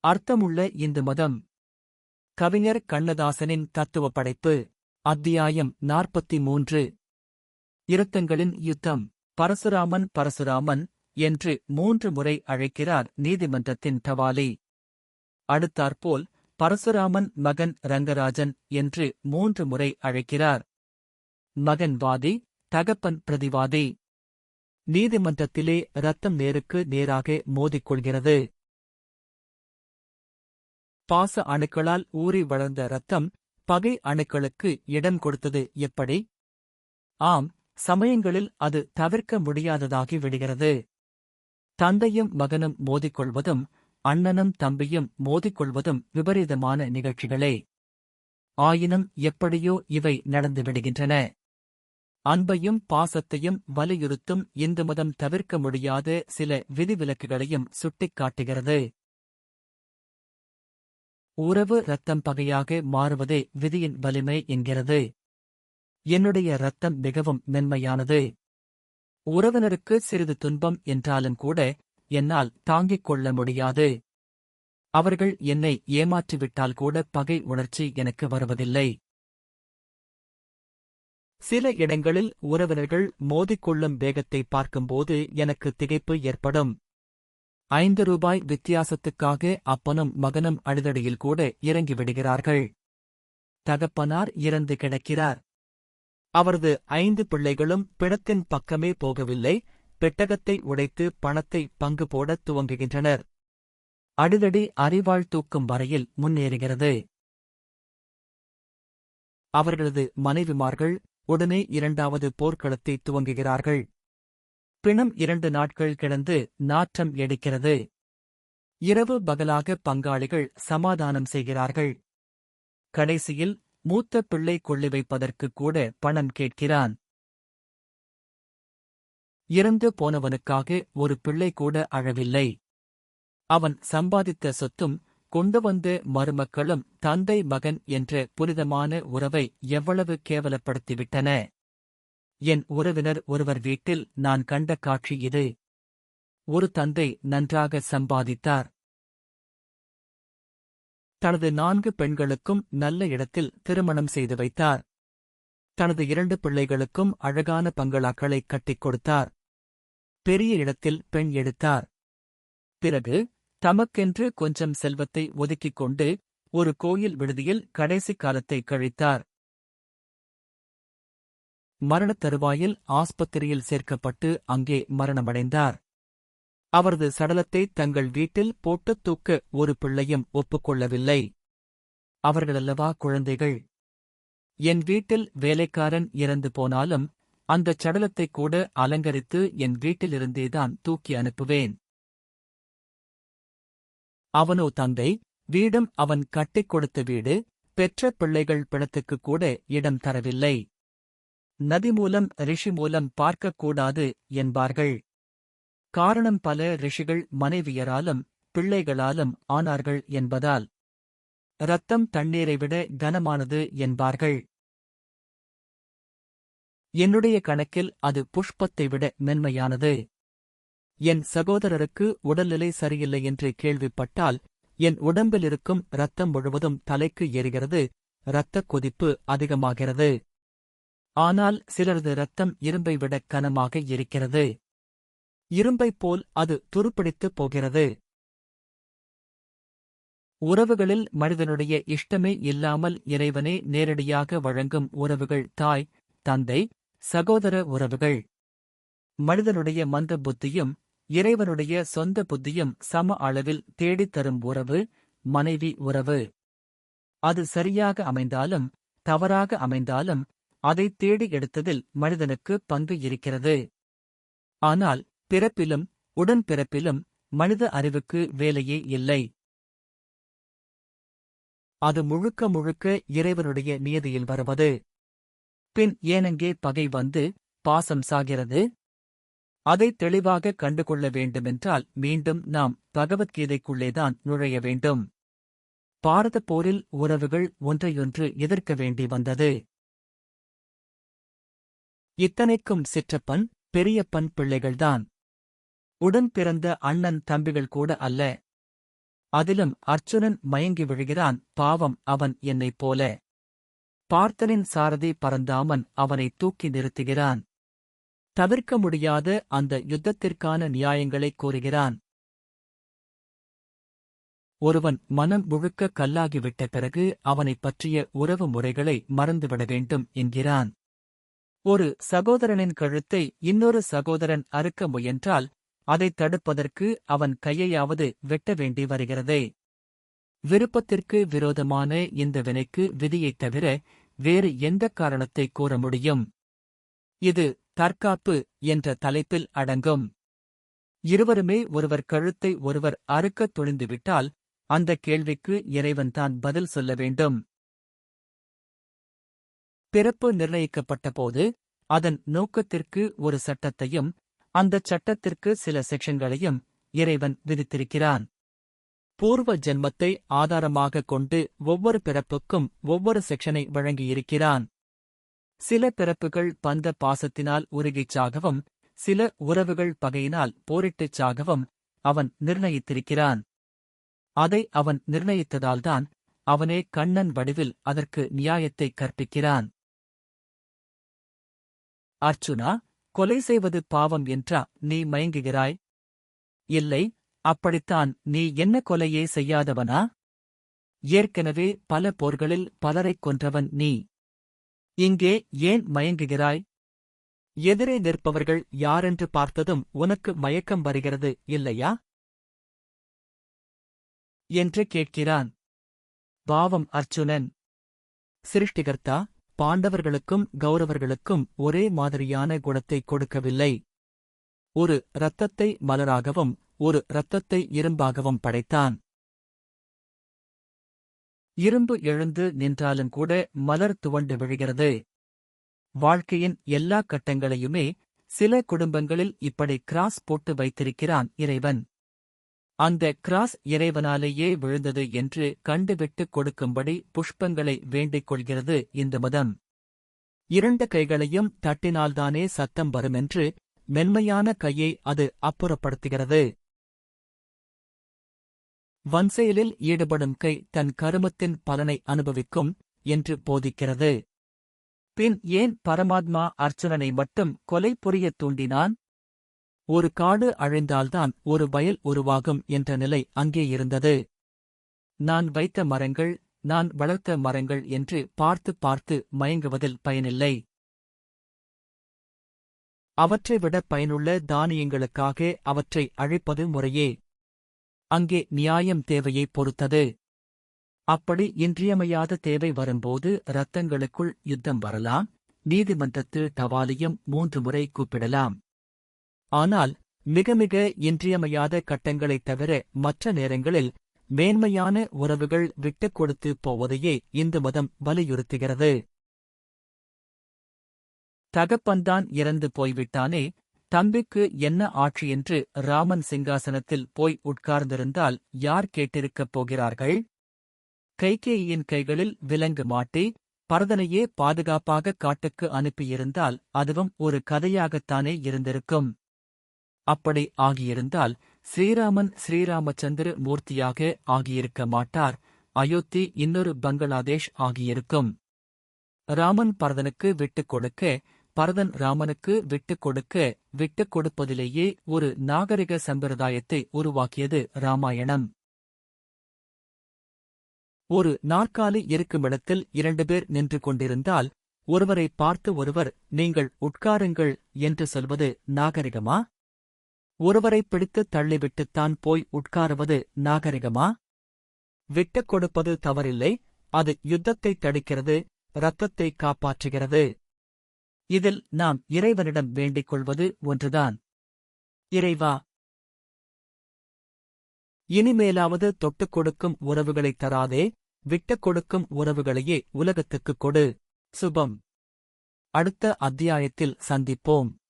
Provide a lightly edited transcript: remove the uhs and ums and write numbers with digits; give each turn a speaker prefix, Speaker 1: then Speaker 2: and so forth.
Speaker 1: அர்த்தமுள்ள இந்து மதம். கவிஞர் கண்ணதாசனின் தத்துவ படைப்பு. அத்தியாயம் 43. இரத்தங்களின் யுத்தம். பரசுராமன் பரசுராமன் என்று 3 முறை அழைக்கிறார் நீதிமன்றத்தின் தவாலி. அடுத்தாற்போல் பரசுராமன் மகன் ரங்கராஜன் என்று 3 முறை அழைக்கிறார். மகன் வாதி, தகப்பன் பிரதிவாதி. நீதிமன்றத்திலே இரத்தம் நேருக்கு நேராக மோதிக்கொள்கிறது. பாச அணுக்களால் ஊறி வளர்ந்த இரத்தம் பகை அணுக்களுக்கு இடம் கொடுத்தது எப்படி? ஆம், சமயங்களில் அது தவிர்க்க முடியாததாகி விடுகிறது. தந்தையும் மகனும் மோதிக்கொள்வதும் அண்ணனும் தம்பியும் மோதிக்கொள்வதும் விபரீதமான நிகழ்ச்சிகளே. ஆயினும் எப்படியோ இவை நடந்துவிடுகின்றன. அன்பையும் பாசத்தையும் வலியுறுத்தும் இந்து மதம் தவிர்க்க முடியாத சில விதிவிலக்குகளையும் சுட்டிக்காட்டுகிறது. உறவு இரத்தம் பகையாக மாறுவதே விதியின் வலிமை என்கிறது. என்னுடைய இரத்தம் மிகவும் மென்மையானது. உறவினருக்கு சிறிது துன்பம் என்றாலும் கூட என்னால் தாங்கிக் கொள்ள முடியாது. அவர்கள் என்னை ஏமாற்றிவிட்டால் கூட பகை உணர்ச்சி எனக்கு வருவதில்லை. சில இடங்களில் உறவினர்கள் மோதிக்கொள்ளும் வேகத்தை பார்க்கும்போது எனக்கு திகைப்பு ஏற்படும். 5 ரூபாய் வித்தியாசத்துக்காக அப்பனும் மகனும் அடிதடியில் கூட இறங்கிவிடுகிறார்கள். தகப்பனார் இறந்து கிடக்கிறார். அவரது 5 பிள்ளைகளும் பிணத்தின் பக்கமே போகவில்லை, பெட்டகத்தை உடைத்து பணத்தை பங்கு போடத் துவங்குகின்றனர். அடிதடி அரிவாள் தூக்கும் வரையில் முன்னேறுகிறது. அவர்களது மனைவிமார்கள் உடனே 2வது போர்க்களத்தை துவங்குகிறார்கள். பிணம் 2 நாட்கள் கிடந்து நாற்றம் எடுக்கிறது. இரவு பகலாக பங்காளிகள் சமாதானம் செய்கிறார்கள். கடைசியில் மூத்த பிள்ளை கொள்ளி வைப்பதற்கு கூட பணம் கேட்கிறான். இறந்து போனவனுக்காக ஒரு பிள்ளை கூட அழவில்லை. அவன் சம்பாதித்த சொத்தும் கொண்டு வந்த மருமக்களும் தந்தை மகன் என்ற புனிதமான உறவை எவ்வளவு கேவலப்படுத்திவிட்டன. என் உறவினர் ஒருவர் வீட்டில் நான் கண்ட காட்சி இது. ஒரு தந்தை நன்றாக சம்பாதித்தார். தனது 4 பெண்களுக்கும் நல்ல இடத்தில் திருமணம் செய்து வைத்தார். தனது 2 பிள்ளைகளுக்கும் அழகான பங்களாக்களை கட்டிக் கொடுத்தார். பெரிய இடத்தில் பெண் எடுத்தார். பிறகு தமக்கென்று கொஞ்சம் செல்வத்தை ஒதுக்கிக் கொண்டு ஒரு கோயில் விடுதியில் கடைசி காலத்தை கழித்தார். மரணத் தருவாயில் ஆஸ்பத்திரியில் சேர்க்கப்பட்டு அங்கே மரணமடைந்தார். அவரது சடலத்தை தங்கள் வீட்டில் போட்டுத் தூக்க ஒரு பிள்ளையும் ஒப்புக்கொள்ளவில்லை. அவர்களல்லவா குழந்தைகள். என் வீட்டில் வேலைக்காரன் இறந்து போனாலும் அந்தச் சடலத்தைக் கூட அலங்கரித்து என் வீட்டிலிருந்தேதான் தூக்கி அனுப்புவேன். அவனோ தந்தை, வீடும் அவன் கட்டிக் கொடுத்த வீடு, பெற்ற பிள்ளைகள் பிணத்துக்குக் கூட இடம் தரவில்லை. நதி மூலம் ரிஷி மூலம் பார்க்கக்கூடாது என்பார்கள். காரணம் பல ரிஷிகள் மனைவியராலும் பிள்ளைகளாலும் ஆனார்கள் என்பதால். இரத்தம் தண்ணீரை விட கனமானது என்பார்கள். என்னுடைய கணக்கில் அது புஷ்பத்தை விட மென்மையானது. என் சகோதரருக்கு உடல்நிலை சரியில்லை என்று கேள்விப்பட்டால் என் உடம்பிலிருக்கும் இரத்தம் முழுவதும் தலைக்கு ஏறுகிறது, இரத்தக் கொதிப்பு அதிகமாகிறது. ஆனால் சிலரது இரத்தம் இரும்பை விட கனமாக இருக்கிறது. இரும்பைப் போல் அது துருப்பிடித்துப் போகிறது. உறவுகளில் மனிதனுடைய இஷ்டமே இல்லாமல் இறைவனே நேரடியாக வழங்கும் உறவுகள் தாய், தந்தை, சகோதர உறவுகள். மனிதனுடைய மந்த புத்தியும் இறைவனுடைய சொந்த புத்தியும் சம அளவில் தேடித்தரும் உறவு மனைவி உறவு. அது சரியாக அமைந்தாலும் தவறாக அமைந்தாலும் அதைத் தேடி எடுத்ததில் மனிதனுக்கு பங்கு இருக்கிறது. ஆனால் பிறப்பிலும் உடன்பிறப்பிலும் மனித அறிவுக்கு வேலையே இல்லை. அது முழுக்க முழுக்க இறைவனுடைய நியதியில் வருவது. பின் ஏனங்கே பகை வந்து பாசம் சாகிறது? அதை தெளிவாக கண்டுகொள்ள வேண்டுமென்றால் மீண்டும் நாம் பகவத்கீதைக்குள்ளேதான் நுழைய வேண்டும். பாரதப் போரில் உறவுகள் ஒன்றையொன்று எதிர்க்க வேண்டி வந்தது. இத்தனைக்கும் சிற்றப்பன் பெரியப்பன் பிள்ளைகள்தான். உடன் பிறந்த அண்ணன் தம்பிகள் கூட அல்ல. அதிலும் அர்ச்சுனன் மயங்கி விழுகிறான். பாவம், அவன் என்னைப் போல. பார்த்தனின் சாரதி பரந்தாமன் அவனை தூக்கி நிறுத்துகிறான். தவிர்க்க முடியாத அந்த யுத்தத்திற்கான நியாயங்களைக் கூறுகிறான். ஒருவன் மனம் முழுக்க கல்லாகிவிட்ட பிறகு அவனைப் பற்றிய உறவு முறைகளை மறந்துவிட வேண்டும் என்கிறான். ஒரு சகோதரனின் கழுத்தை இன்னொரு சகோதரன் அறுக்க முயன்றால் அதைத் தடுப்பதற்கு அவன் கையையாவது வெட்ட வேண்டி வருகிறதே. விருப்பத்திற்கு விரோதமான இந்த வினைக்கு விதியைத் தவிர வேறு எந்தக் காரணத்தை கூற முடியும்? இது தற்காப்பு என்ற தலைப்பில் அடங்கும். இருவருமே ஒருவர் கழுத்தை ஒருவர் அறுக்கத் துணிந்துவிட்டால் அந்த கேள்விக்கு இறைவன்தான் பதில் சொல்ல வேண்டும். பிறப்பு நிர்ணயிக்கப்பட்டபோது அதன் நோக்கத்திற்கு ஒரு சட்டத்தையும் அந்தச் சட்டத்திற்கு சில செக்ஷன்களையும் இறைவன் விதித்திருக்கிறான். பூர்வ ஜென்மத்தை ஆதாரமாகக் கொண்டு ஒவ்வொரு பிறப்புக்கும் ஒவ்வொரு செக்ஷனை வழங்கியிருக்கிறான். சில பிறப்புகள் பந்த பாசத்தினால் உருகிச் சாகவும் சில உறவுகள் பகையினால் போரிட்டுச் சாகவும் அவன் நிர்ணயித்திருக்கிறான். அதை அவன் நிர்ணயித்ததால்தான் அவனே கண்ணன் வடிவில் அதற்கு நியாயத்தை கற்பிக்கிறான். அர்ச்சுனா, கொலை செய்வது பாவம் என்றா நீ மயங்குகிறாய்? இல்லை, அப்படித்தான். நீ என்ன கொலையே செய்யாதவனா? ஏற்கனவே பல போர்களில் பலரைக் கொன்றவன் நீ. இங்கே ஏன் மயங்குகிறாய்? எதிரே நிற்பவர்கள் யாரென்று பார்த்ததும் உனக்கு மயக்கம் வருகிறது இல்லையா என்று கேட்கிறான். பாவம் அர்ச்சுனன். சிருஷ்டிகர்த்தா பாண்டவர்களுக்கும் கௌரவர்களுக்கும் ஒரே மாதிரியான குணத்தை கொடுக்கவில்லை. ஒரு இரத்தத்தை மலராகவும் ஒரு இரத்தத்தை இரும்பாகவும் படைத்தான். இரும்பு எழுந்து நின்றாலும் கூட மலர் துவண்டு விழுகிறது. வாழ்க்கையின் எல்லா கட்டங்களையுமே சில குடும்பங்களில் இப்படி கிராஸ் போட்டு வைத்திருக்கிறான் இறைவன். அந்த கிராஸ் இறைவனாலேயே விழுந்தது என்று கண்டுவிட்டுக் கொடுக்கும்படி புஷ்பங்களை வேண்டிக் கொள்கிறது இந்த மதம். இரண்டு கைகளையும் தட்டினால்தானே சத்தம் வருமென்று மென்மையான கையை அது அப்புறப்படுத்துகிறது. வன்செயலில் ஈடுபடும் கை தன் கருமத்தின் பலனை அனுபவிக்கும் என்று போதிக்கிறது. பின் ஏன் பரமாத்மா அர்ச்சுனனை மட்டும் கொலை புரியத் தூண்டினான்? ஒரு காடு அழிந்தால்தான் ஒரு வயல் உருவாகும் என்ற நிலை அங்கே இருந்தது. நான் வைத்த மரங்கள், நான் வளர்த்த மரங்கள் என்று பார்த்து பார்த்து மயங்குவதில் பயனில்லை. அவற்றைவிட பயனுள்ள தானியங்களுக்காக அவற்றை அழிப்பது முறையே. அங்கே நியாயம் தேவையை பொறுத்தது. அப்படி இன்றியமையாத தேவை வரும்போது இரத்தங்களுக்குள் யுத்தம் வரலாம். நீதிமன்றத்தில் தவாலியும் 3 முறை கூப்பிடலாம். ஆனால் மிக மிக இன்றியமையாத கட்டங்களைத் தவிர மற்ற நேரங்களில் மேன்மையான உறவுகள் விட்டுக் கொடுத்து போவதையே இந்து மதம் வலியுறுத்துகிறது. தகப்பன்தான் இறந்து போய்விட்டானே, தம்பிக்கு என்ன ஆட்சி என்று ராமன் சிங்காசனத்தில் போய் உட்கார்ந்திருந்தால் யார் கேட்டிருக்கப் போகிறார்கள்? கைகேயியின் கைகளில் விலங்கு மாட்டி பரதனையே பாதுகாப்பாக காட்டுக்கு அனுப்பியிருந்தால் அதுவும் ஒரு கதையாகத்தானே இருந்திருக்கும். அப்படி ஆகியிருந்தால் ஸ்ரீராமன் ஸ்ரீராமச்சந்திர மூர்த்தியாக ஆகியிருக்க மாட்டார். அயோத்தி இன்னொரு பங்களாதேஷ் ஆகியிருக்கும். ராமன் பரதனுக்கு விட்டுக் கொடுக்க, பரதன் ராமனுக்கு விட்டுக் கொடுக்க, விட்டுக் கொடுப்பதிலேயே ஒரு நாகரிக சம்பிரதாயத்தை உருவாக்கியது ராமாயணம். ஒரு நாற்காலி இருக்குமிடத்தில் 2 பேர் நின்று கொண்டிருந்தால் ஒருவரை பார்த்து ஒருவர் நீங்கள் உட்காருங்கள் என்று சொல்வது நாகரிகமா? ஒருவரை பிடித்து தள்ளிவிட்டுத்தான் போய் உட்காருவது நாகரிகமா? விட்டுக் கொடுப்பது தவறில்லை. அது யுத்தத்தை தடுக்கிறது, இரத்தத்தை காப்பாற்றுகிறது. இதில் நாம் இறைவனிடம் வேண்டிக் கொள்வது ஒன்றுதான். இறைவா, இனிமேலாவது தொட்டுக் கொடுக்கும் உறவுகளைத் தராதே, விட்டுக் கொடுக்கும் உறவுகளையே உலகத்துக்குக் கொடு. சுபம். அடுத்த அத்தியாயத்தில் சந்திப்போம்.